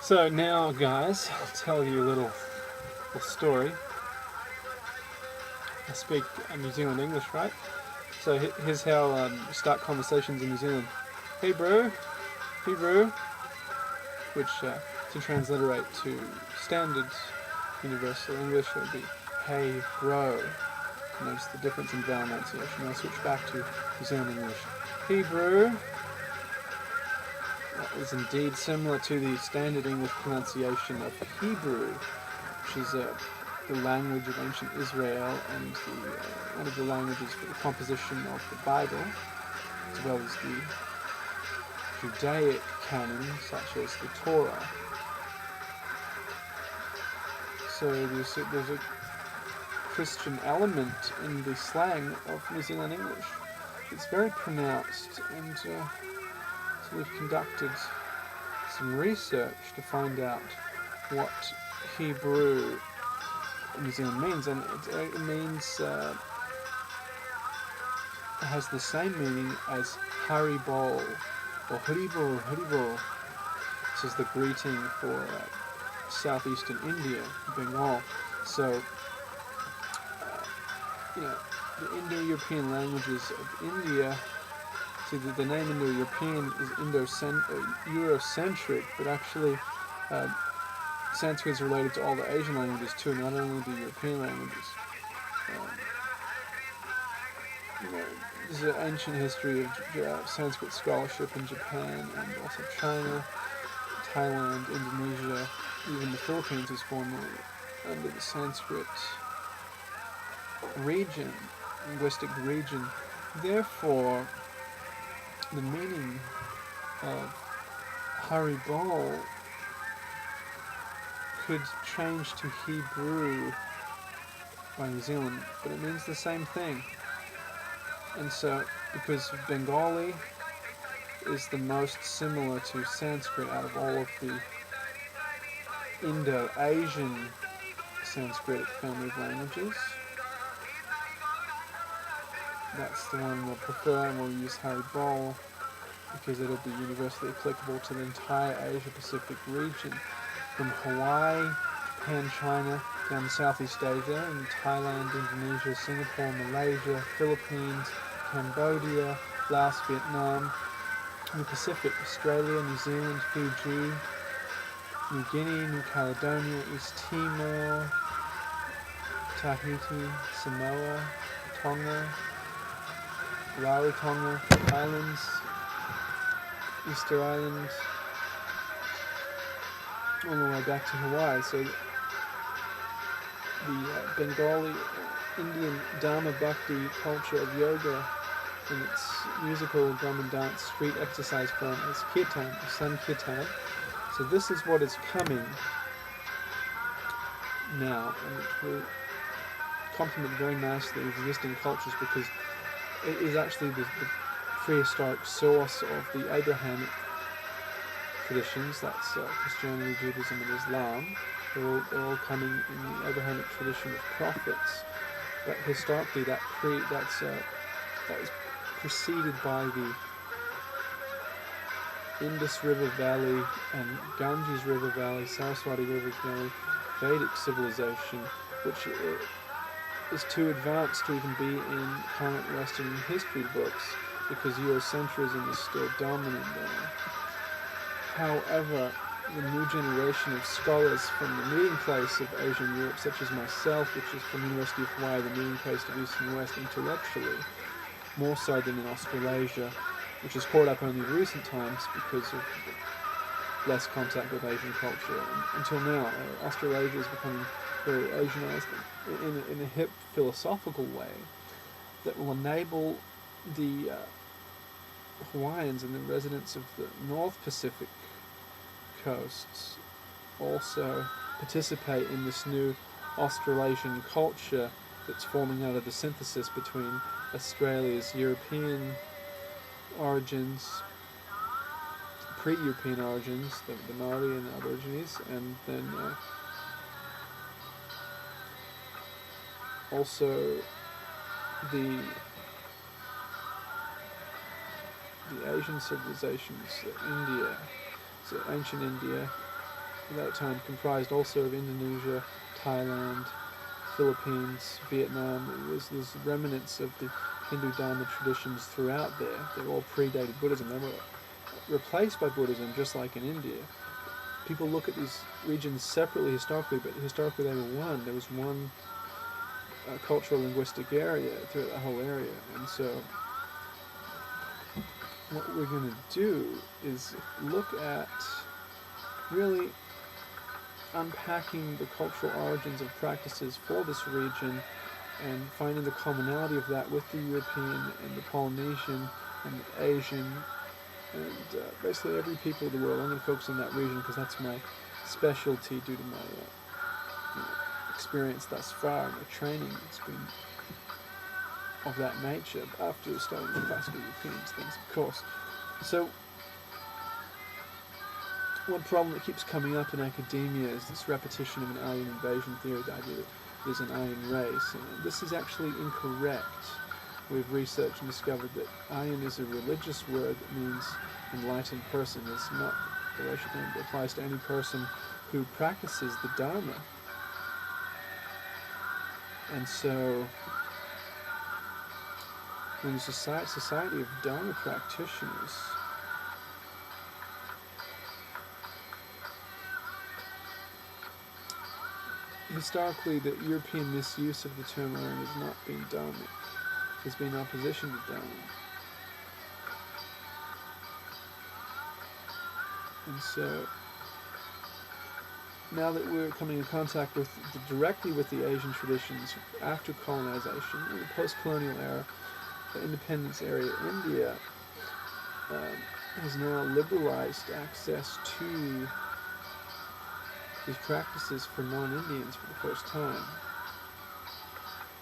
So now, guys, I'll tell you a little story. I speak New Zealand English, right? So here's how start conversations in New Zealand. Hey bro, which to transliterate to standard universal English would be hey bro. Notice the difference in vowel enunciation. I'll switch back to New Zealand English. Hey bro. That is indeed similar to the standard English pronunciation of Hebrew, which is the language of ancient Israel and one of the languages for the composition of the Bible, as well as the Judaic canon, such as the Torah. So there's a Christian element in the slang of New Zealand English. It's very pronounced, and so we've conducted some research to find out what Hebrew in New Zealand means, and it means it has the same meaning as Haribol or Haribol. This is the greeting for southeastern India, Bengal. So, the Indo-European languages of India. See, the name Indo-European is Eurocentric, but actually Sanskrit is related to all the Asian languages too, not only the European languages. There's an ancient history of Sanskrit scholarship in Japan and also China, Thailand, Indonesia, even the Philippines was formerly under the Sanskrit region, linguistic region. Therefore, the meaning of Haribol could change to Hebrew by New Zealand, but it means the same thing. And so, because Bengali is the most similar to Sanskrit out of all of the Indo-Asian Sanskritic family of languages, that's the one we'll prefer, and we'll use Haribol because it'll be universally applicable to the entire Asia-Pacific region, from Hawaii, Japan, China, down to Southeast Asia, and Thailand, Indonesia, Singapore, Malaysia, Philippines, Cambodia, Laos, Vietnam, the Pacific, Australia, New Zealand, Fiji, New Guinea, New Caledonia, East Timor, Tahiti, Samoa, Tonga, Rarotonga Islands, Easter Island, all the way back to Hawaii. So the Bengali Indian Dharma Bhakti culture of yoga in its musical drum and dance street exercise form is Kirtan, or Sankirtan. So this is what is coming now, and it will complement very nicely existing cultures because it is actually the prehistoric source of the Abrahamic traditions. That's Christianity, Judaism, and Islam. They're all coming in the Abrahamic tradition of prophets. But historically, that was preceded by the Indus River Valley and Ganges River Valley, Saraswati River Valley, Vedic civilization, which is too advanced to even be in current Western history books because Eurocentrism is still dominant there. However, the new generation of scholars from the meeting place of Asia and Europe, such as myself, which is from the University of Hawaii, the meeting place of East and West intellectually, more so than in Australasia, which has caught up only in recent times because of less contact with Asian culture. And until now, Australasia is becoming very Asianized in a hip philosophical way that will enable the Hawaiians and the residents of the North Pacific coasts also participate in this new Australasian culture that's forming out of the synthesis between Australia's European origins, pre-European origins, the Maori and the Aborigines, and then also the Asian civilizations, India, so ancient India, at that time comprised also of Indonesia, Thailand, Philippines, Vietnam. There's remnants of the Hindu Dharma traditions throughout there. They all predated Buddhism. They were replaced by Buddhism, just like in India. People look at these regions separately historically, but historically they were one. There was one cultural linguistic area throughout the whole area. And so what we're going to do is look at really unpacking the cultural origins of practices for this region and finding the commonality of that with the European and the Polynesian and the Asian and basically every people of the world. I'm going to focus on that region because that's my specialty due to my experience thus far, my training. It's been of that nature after studying the classical European things, of course. So one problem that keeps coming up in academia is this repetition of an alien invasion theory, the idea that there's an alien race. And this is actually incorrect. We've researched and discovered that Aryan is a religious word that means enlightened person. It's not a racial thing, but applies to any person who practices the Dharma. And so, when a society of Dharma practitioners historically, the European misuse of the term Aryan has not been Dharmic. There's been opposition to Dharma. And so, now that we're coming in contact directly with the Asian traditions after colonization, in the post-colonial era, the independence area, India has now liberalized access to these practices for non-Indians for the first time.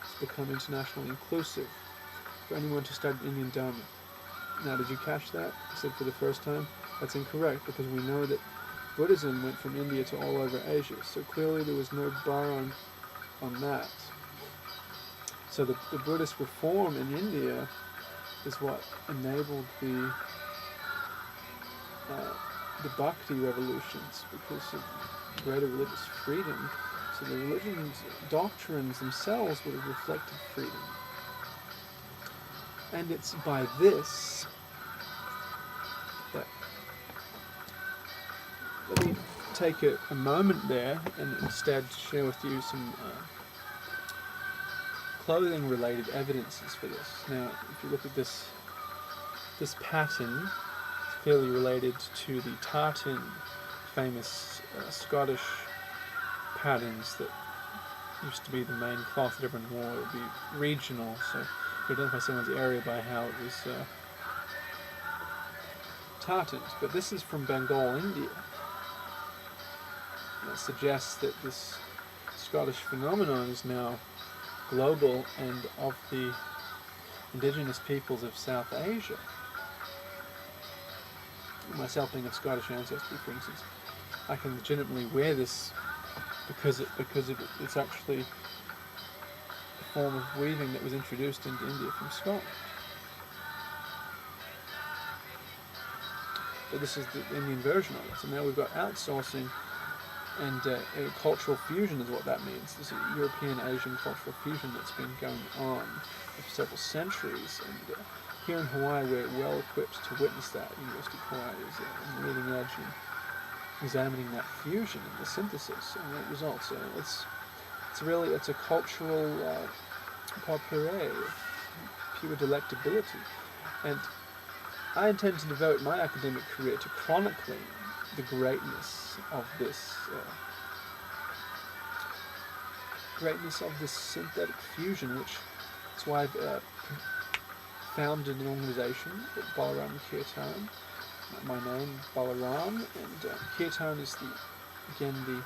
It's become internationally inclusive for anyone to study Indian Dharma. Now, did you catch that? I said for the first time? That's incorrect, because we know that Buddhism went from India to all over Asia, so clearly there was no bar on that. So the Buddhist reform in India is what enabled the Bhakti revolutions, because of greater religious freedom. So the religion's doctrines themselves would have reflected freedom. And it's by this that, let me take a moment there and instead share with you some clothing related evidences for this. Now, if you look at this pattern, it's clearly related to the tartan, famous Scottish patterns that used to be the main cloth that everyone wore. It would be regional, so you identify someone's area by how it was tartans. But this is from Bengal, India. That suggests that this Scottish phenomenon is now global and of the indigenous peoples of South Asia. Myself being of Scottish ancestry, for instance, I can legitimately wear this because it's actually a form of weaving that was introduced into India from Scotland. But this is the Indian version of it. So now we've got outsourcing and cultural fusion is what that means. This is European-Asian cultural fusion that's been going on for several centuries. And here in Hawaii, we're well equipped to witness that. University of Hawaii is on the leading edge in examining that fusion and the synthesis and the results. It's a cultural potpourri, pure delectability. And I intend to devote my academic career to chronicling the greatness of this synthetic fusion, which is why I've founded an organization called BalaRadio. My name, Balaram, and Kirtan is the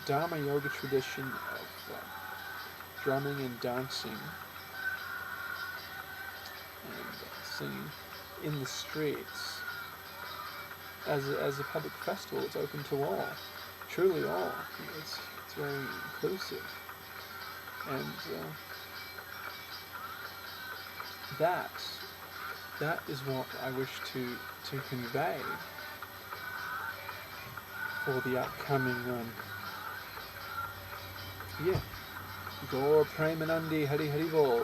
Dharma yoga tradition of drumming and dancing and singing in the streets as a public festival. It's open to all, truly all. It's very inclusive, and that is what I wish to convey for the upcoming run. Yeah. Gaur Premanandi Hari Hari Bol.